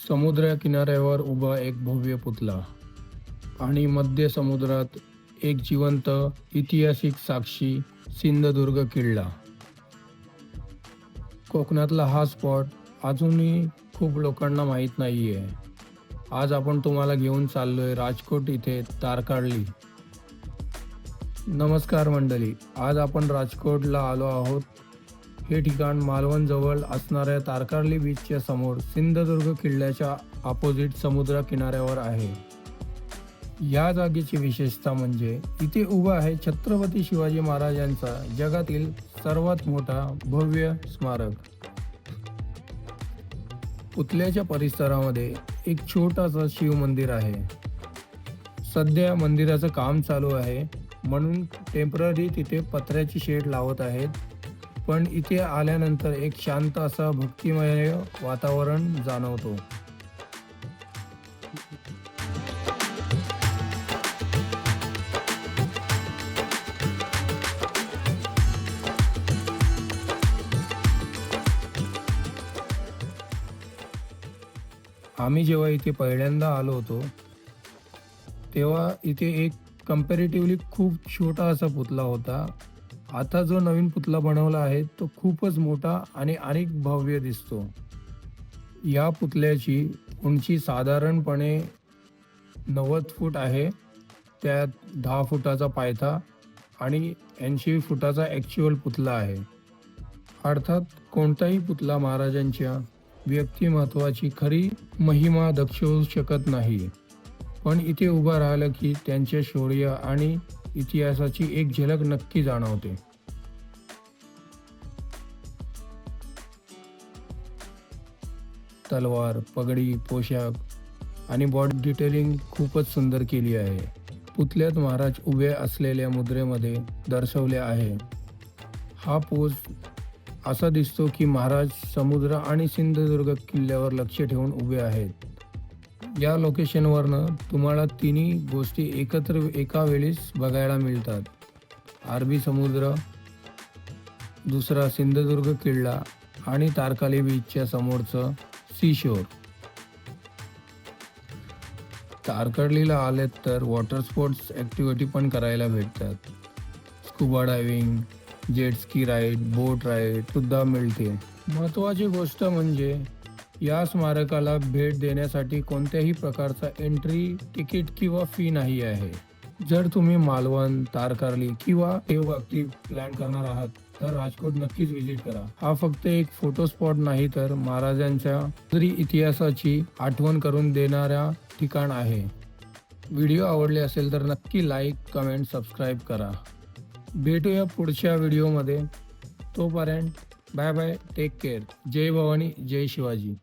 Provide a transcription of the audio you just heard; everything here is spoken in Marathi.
समुद्र किनाऱ्यावर उभा एक भव्य पुतळा आणि मध्य समुद्रात एक जिवंत ऐतिहासिक साक्षी सिंधुदुर्ग किल्ला. कोकणातला हा स्पॉट अजूनही खूप लोकांना माहीत नाही आहे. आज आपण तुम्हाला घेऊन चाललोय राजकोट इथे तारकर्ली. नमस्कार मंडळी, आज आपण राजकोटला आलो आहोत. हे ठिकाण मालवण जवळ असणाऱ्या तारकर्ली बीचच्या समोर सिंधुदुर्ग किल्ल्याच्या अपोजिट समुद्र किनाऱ्यावर आहे. या जागेची विशेषता म्हणजे इथे उभा आहे छत्रपती शिवाजी महाराजांचा जगातील सर्वात मोठा भव्य स्मारक. पुतळ्याच्या परिसरामध्ये एक छोटासा शिव मंदिर आहे. सध्या मंदिराचं काम चालू आहे म्हणून टेम्पररी तिथे पत्र्याची शेड लावत आहेत. पण इथे आल्यानंतर एक शांत असा भक्तिमय वातावरण जाणवतो. आम्ही जेव्हा इथे पहिल्यांदा आलो होतो तेव्हा इथे एक कंपॅरेटिव्हली खूप छोटा असा पुतळा होता. आता जो नवीन पुतळा बनवला आहे तो खूपच मोठा आणि अनेक भव्य दिसतो. या पुतळ्याची उंची साधारणपणे 90 फूट आहे. त्यात 10 फुटाचा पायथा आणि 80 फुटाचा ॲक्च्युअल पुतळा आहे. अर्थात कोणताही पुतळा महाराजांच्या व्यक्तिमत्वाची खरी महिमा दर्शवू शकत नाही, पण इथे उभं राहिलं की त्यांच्या शौर्य आणि इतिहासाची एक झलक नक्की जाणवते. तलवार, पगडी, पोशाख आणि बॉडी डिटेलिंग खूपच सुंदर केली आहे. पुतळ्यात महाराज उभे असलेल्या मुद्रेमध्ये दर्शवले आहे. हा पोज असा दिसतो की महाराज समुद्र आणि सिंधुदुर्ग किल्ल्यावर लक्ष ठेवून उभे आहेत. या लोकेशनवरनं तुम्हाला तिन्ही गोष्टी एकत्र एका वेळीच बघायला मिळतात. अरबी समुद्र, दुसरा सिंधुदुर्ग किल्ला आणि तारकर्ली बीचच्या समोरचं सीशोर. तारकर्लीला आलेत तर वॉटर स्पोर्ट्स ॲक्टिव्हिटी पण करायला भेटतात. Scuba diving, jet ski ride, boat ride सुद्धा मिळते. महत्त्वाची गोष्ट म्हणजे या स्मारकाला भेट देण्यासाठी कोणत्याही प्रकारचा एंट्री तिकीट किंवा फी नाही आहे. जर तुम्ही मालवण, तारकर्ली किंवा देवबाग प्लॅन करणार आहात तर राजकोट नक्कीच व्हिजिट करा. हा फक्त एक फोटो स्पॉट नाही तर महाराजांच्या इतिहासाची आठवण करून देणारा ठिकाण आहे. व्हिडिओ आवडले असेल तर नक्की लाईक, कमेंट, सबस्क्राईब करा. भेटूया पुढच्या व्हिडिओमध्ये. तोपर्यंत बाय बाय, टेक केअर. जय भवानी, जय शिवाजी.